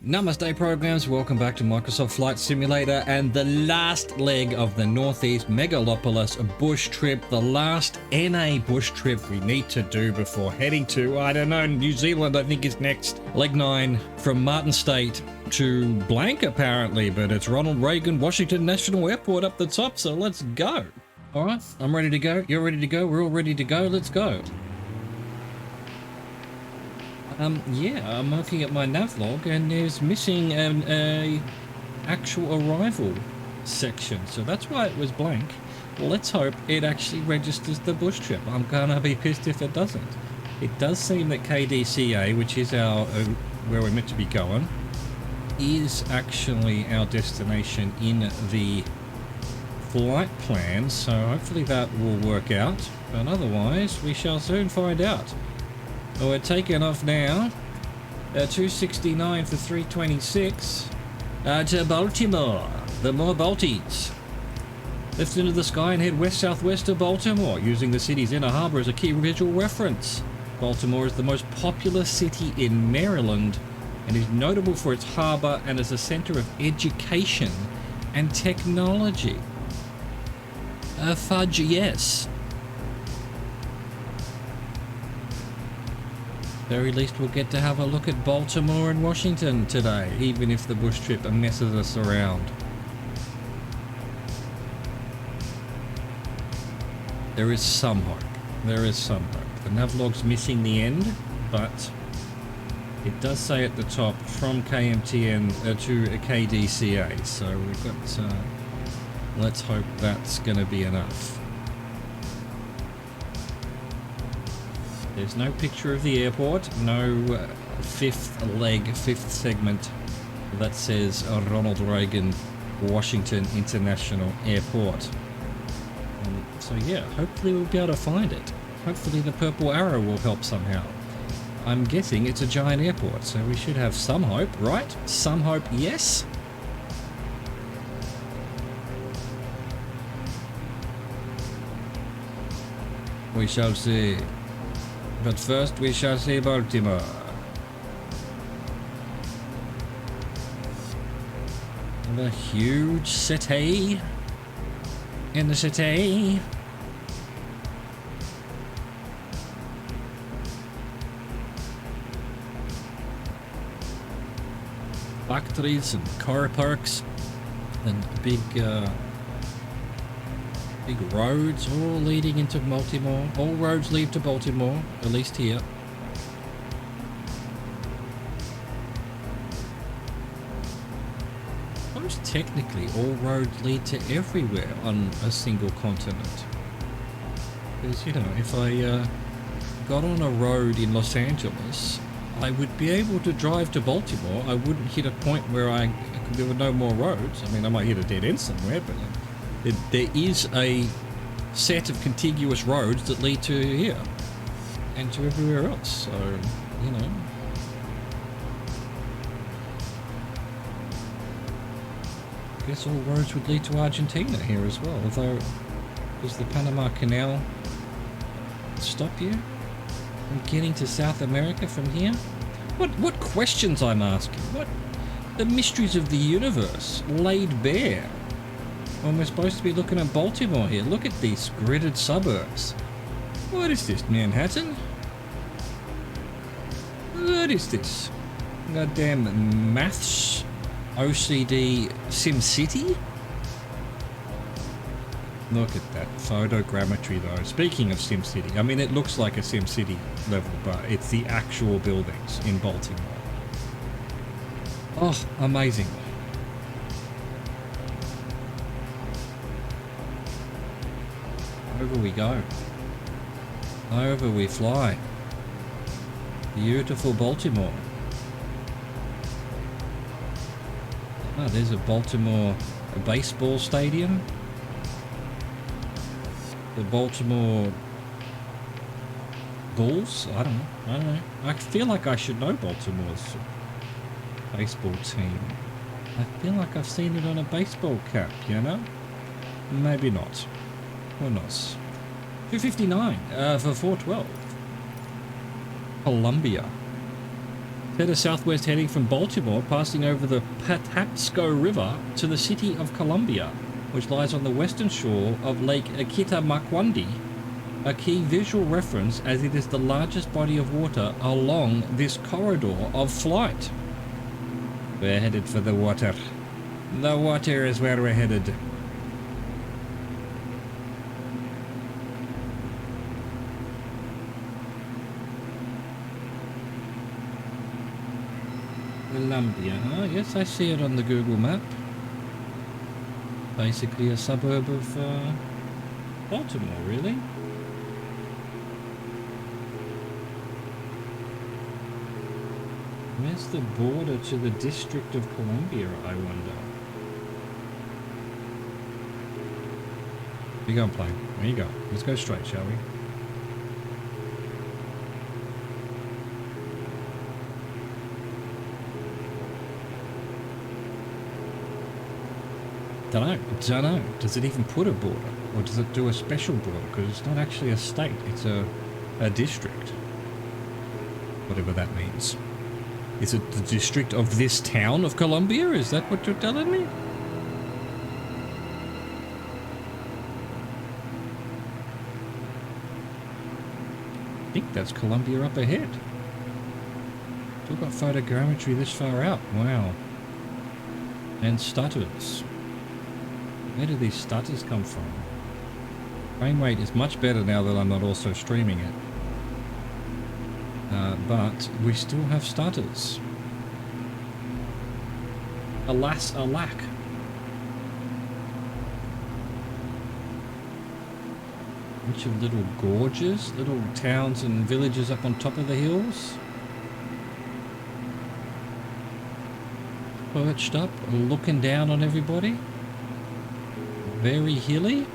Namaste programs, welcome back to Microsoft Flight Simulator and the last leg of the Northeast Megalopolis bush trip, the last NA bush trip we need to do before heading to, I don't know, New Zealand I think is next. Leg 9 from Martin State to blank apparently, but it's Ronald Reagan Washington National Airport up the top, so let's go. Alright, I'm ready to go, you're ready to go, we're all ready to go, let's go. Yeah, I'm looking at my navlog and there's missing a actual arrival section, so that's why it was blank. Let's hope it actually registers the bush trip. I'm gonna be pissed if it doesn't. It does seem that KDCA, which is our where we're meant to be going, is actually our destination in the flight plan, so hopefully that will work out, but otherwise we shall soon find out. Well, we're taking off now, 269 for 326, to Baltimore, the more Balties. Lift into the sky and head west-southwest to Baltimore, using the city's inner harbor as a key visual reference. Baltimore is the most populous city in Maryland, and is notable for its harbor and as a center of education and technology. Fudge, yes. Very least we'll get to have a look at Baltimore and Washington today, even if the bush trip messes us around. There is some hope. There is some hope. The navlog's missing the end, but it does say at the top from KMTN to KDCA, so we've got, let's hope that's going to be enough. There's no picture of the airport, no fifth segment that says Ronald Reagan Washington International Airport. So yeah, hopefully we'll be able to find it. Hopefully the purple arrow will help somehow. I'm guessing it's a giant airport, so we should have some hope, right? Some hope, yes? We shall see. But first we shall see Baltimore. The huge city in the city. Factories and car parks and big roads all leading into Baltimore. All roads lead to Baltimore, at least here. Most technically, all roads lead to everywhere on a single continent. Because, you know, if I got on a road in Los Angeles, I would be able to drive to Baltimore. I wouldn't hit a point where there were no more roads. I mean, I might hit a dead end somewhere, but there is a set of contiguous roads that lead to here and to everywhere else, so, you know. I guess all roads would lead to Argentina here as well, although does the Panama Canal stop you from getting to South America from here? What questions I'm asking? What the mysteries of the universe laid bare? When we're supposed to be looking at Baltimore here. Look at these gridded suburbs. What is this, Manhattan? What is this? Goddamn maths OCD SimCity? Look at that photogrammetry though. Speaking of SimCity, I mean it looks like a SimCity level, but it's the actual buildings in Baltimore. Oh, amazing. Over we go. Over we fly. Beautiful Baltimore. Ah, there's a Baltimore baseball stadium. The Baltimore Bulls? I don't know. I feel like I should know Baltimore's baseball team. I feel like I've seen it on a baseball cap, you know? Maybe not. Who knows? 259 for 412. Columbia. Head southwest heading from Baltimore, passing over the Patapsco River to the city of Columbia, which lies on the western shore of Lake Akitamaquandi, a key visual reference as it is the largest body of water along this corridor of flight. We're headed for the water. The water is where we're headed. Columbia, huh? Yes, I see it on the Google map. Basically a suburb of Baltimore, really. Where's the border to the District of Columbia, I wonder? You go and play. There you go. Let's go straight, shall we? Don't know. Does it even put a border? Or does it do a special border? Because it's not actually a state, it's a district. Whatever that means. Is it the district of this town of Columbia? Is that what you're telling me? I think that's Columbia up ahead. Still got photogrammetry this far out. Wow. And stutters. Where do these stutters come from? Frame rate is much better now that I'm not also streaming it. But we still have stutters. Alas, alack. Bunch of little gorges, little towns and villages up on top of the hills. Perched up, looking down on everybody. Very hilly.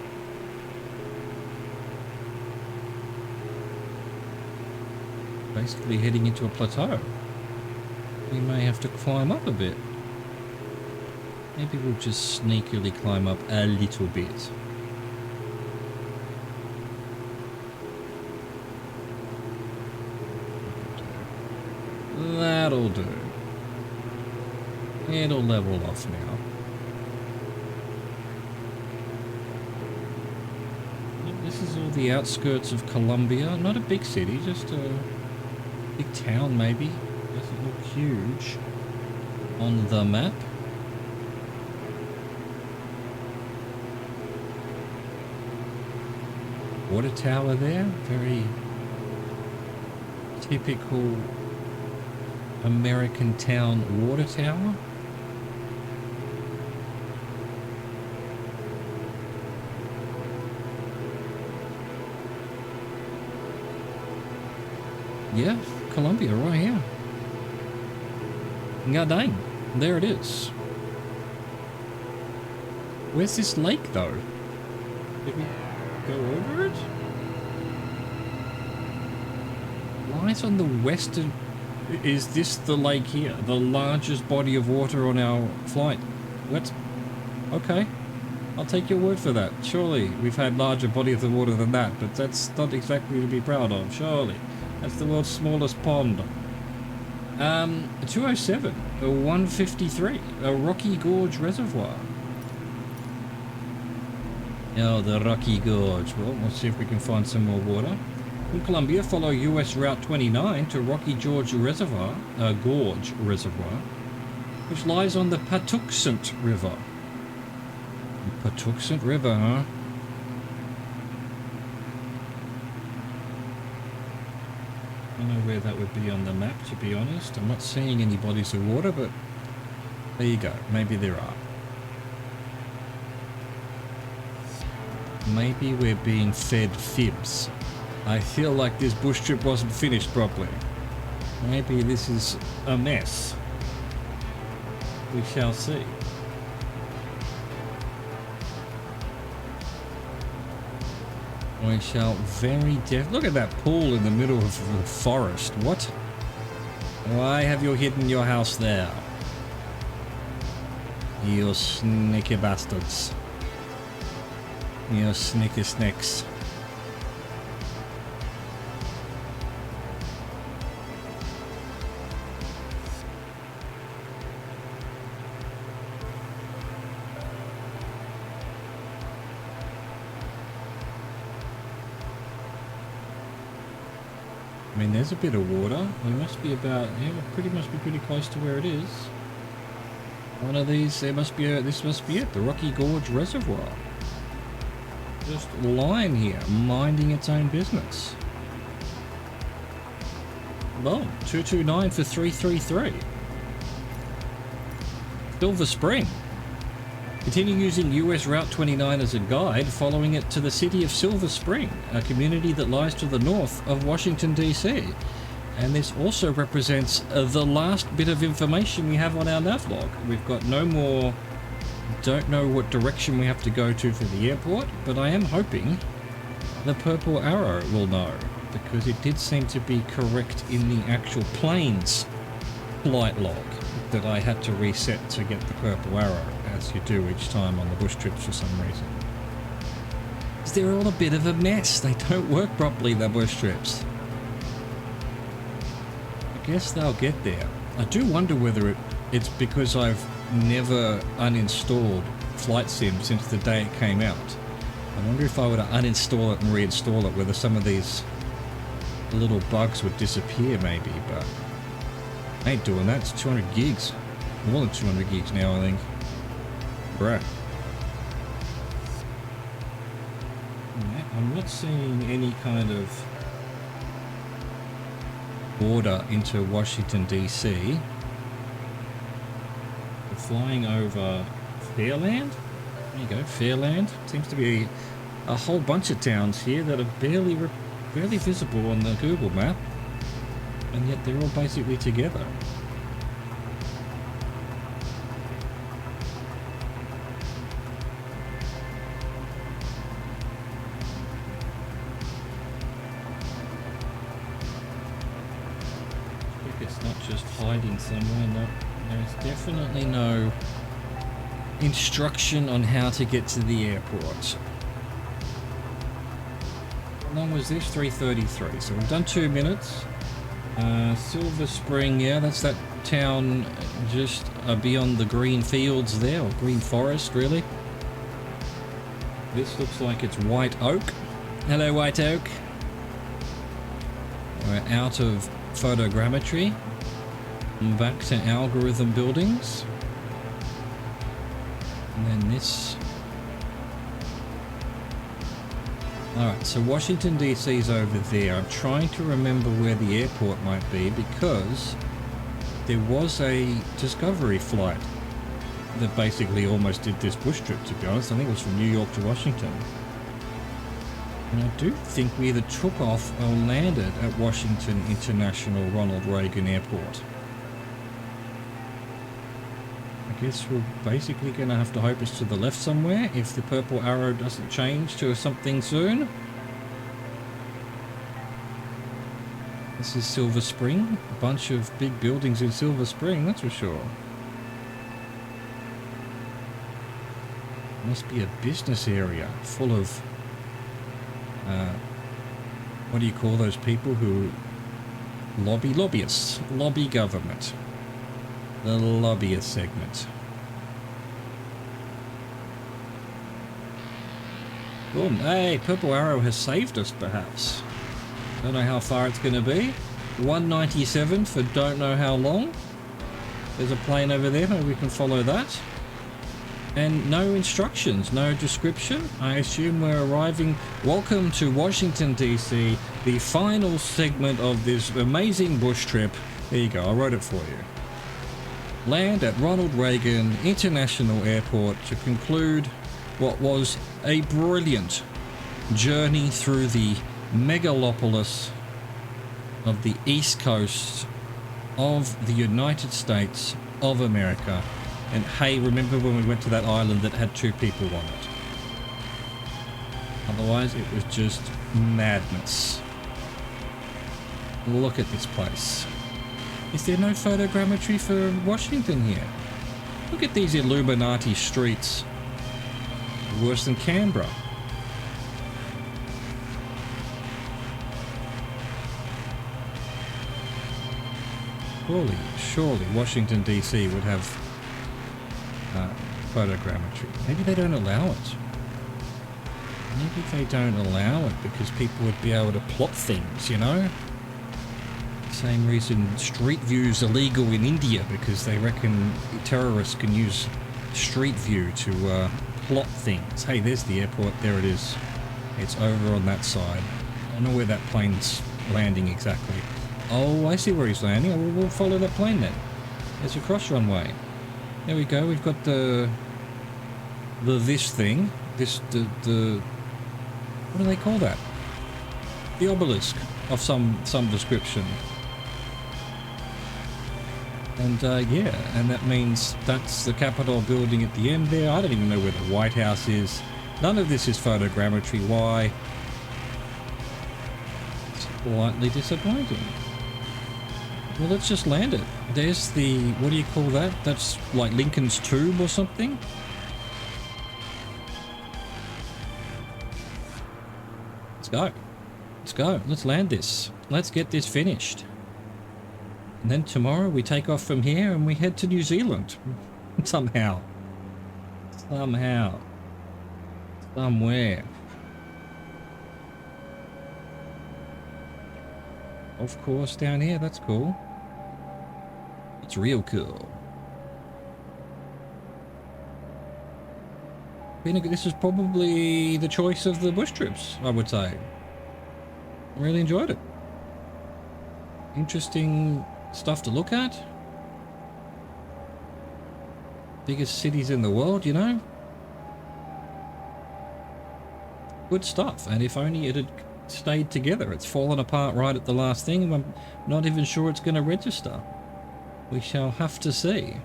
Basically heading into a plateau. We may have to climb up a bit. Maybe we'll just sneakily climb up a little bit. That'll do. It'll level off now. This is all the outskirts of Columbia. Not a big city, just a big town maybe. Doesn't look huge on the map. Water tower there. Very typical American town water tower. Yeah, Columbia right here. God dang, there it is. Where's this lake though? Did we go over it? Lies on the western... Is this the lake here? The largest body of water on our flight? What? Okay. I'll take your word for that. Surely we've had larger bodies of water than that, but that's not exactly to be proud of, surely. That's the world's smallest pond. 207, a 153, a Rocky Gorge Reservoir. Oh, the Rocky Gorge. Well, let's see if we can find some more water. From Columbia, follow US Route 29 to Rocky Gorge Reservoir, which lies on the Patuxent River. The Patuxent River, huh? I don't know where that would be on the map, to be honest. I'm not seeing any bodies of water, but there you go. Maybe there are. Maybe we're being fed fibs. I feel like this bush trip wasn't finished properly. Maybe this is a mess. We shall see. We shall very look at that pool in the middle of the forest. What? Why have you hidden your house there? You sneaky bastards. You sneaky snakes. I mean, there's a bit of water. We must be about, yeah, must be pretty close to where it is. One of these, this must be it, the Rocky Gorge Reservoir. Just lying here, minding its own business. Well, 229 for 333. Silver Spring. Continue using US Route 29 as a guide, following it to the city of Silver Spring, a community that lies to the north of Washington, D.C. And this also represents the last bit of information we have on our navlog. We've got no more, don't know what direction we have to go to for the airport, but I am hoping the purple arrow will know, because it did seem to be correct in the actual plane's flight log that I had to reset to get the purple arrow, as you do each time on the bush trips for some reason. They're all a bit of a mess. They don't work properly, the bush trips. I guess they'll get there. I do wonder whether it's because I've never uninstalled Flight Sim since the day it came out. I wonder if I were to uninstall it and reinstall it, whether some of these little bugs would disappear maybe, but I ain't doing that. It's 200 gigs. More than 200 gigs now, I think. Bruh. I'm not seeing any kind of border into Washington, D.C. We're flying over Fairland. There you go, Fairland. Seems to be a whole bunch of towns here that are barely visible on the Google map, and yet they're all basically together. It's not just hiding somewhere. No, there's definitely no instruction on how to get to the airport. How long was this? 3:33. So we've done 2 minutes. Silver Spring, yeah, that's that town just beyond the green fields there, or green forest, really. This looks like it's White Oak. Hello, White Oak. We're out of photogrammetry. Back to algorithm buildings. And then this. Alright, so Washington DC's over there. I'm trying to remember where the airport might be, because there was a Discovery flight that basically almost did this bush trip, to be honest. I think it was from New York to Washington. And I do think we either took off or landed at Washington International Ronald Reagan Airport. I guess we're basically going to have to hope it's to the left somewhere if the purple arrow doesn't change to something soon. This is Silver Spring. A bunch of big buildings in Silver Spring, that's for sure. Must be a business area full of what do you call those people who lobbyists, lobby government. The lobbyist segment. Boom. Hey, Purple Arrow has saved us, perhaps. Don't know how far it's going to be. 197 for don't know how long. There's a plane over there, maybe we can follow that. And no instructions, no description. I assume we're arriving. Welcome to Washington, D.C., the final segment of this amazing bush trip. There you go, I wrote it for you. Land at Ronald Reagan International Airport to conclude what was a brilliant journey through the megalopolis of the east coast of the United States of America. And hey, remember when we went to that island that had 2 people on it? Otherwise, it was just madness. Look at this place. Is there no photogrammetry for Washington here? Look at these Illuminati streets. Worse than Canberra. Surely Washington DC would have photogrammetry. Maybe they don't allow it. Maybe they don't allow it because people would be able to plot things, you know? Same reason Street View's illegal in India, because they reckon terrorists can use Street View to plot things. Hey, there's the airport. There it is. It's over on that side. I don't know where that plane's landing exactly. Oh, I see where he's landing. Oh, we'll follow that plane then. There's a cross runway. There we go. We've got this thing. The what do they call that? The obelisk of some description. And yeah, and that means that's the Capitol building at the end there. I don't even know where the White House is. None of this is photogrammetry. Why? It's slightly disappointing. Well, let's just land it. There's the, what do you call that? That's like Lincoln's Tomb or something? Let's go. Let's go. Let's land this. Let's get this finished. And then tomorrow we take off from here and we head to New Zealand. Somehow. Somehow. Somewhere. Of course, down here. That's cool. It's real cool. This is probably the choice of the bush trips, I would say. I really enjoyed it. Interesting stuff to look at. Biggest cities in the world, you know? Good stuff. And if only it had stayed together. It's fallen apart right at the last thing, and I'm not even sure it's going to register. We shall have to see.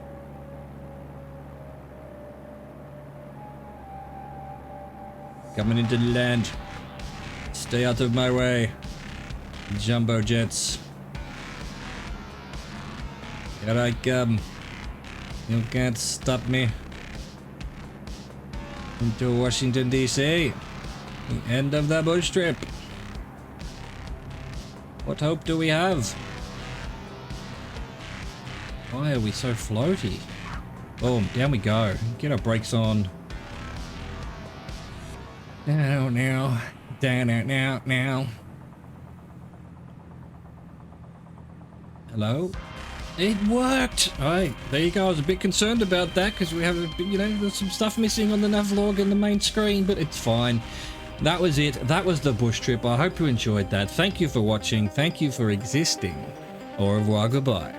Coming into the land. Stay out of my way. Jumbo jets. Here I come. You can't stop me. Into Washington, D.C. The end of the bush trip. What hope do we have? Why are we so floaty? Boom, down we go. Get our brakes on. Down now. Down out now. Hello? It worked! Alright, there you go. I was a bit concerned about that because we have, you know, there's some stuff missing on the navlog and the main screen, but it's fine. That was it. That was the bush trip. I hope you enjoyed that. Thank you for watching. Thank you for existing. Au revoir, goodbye.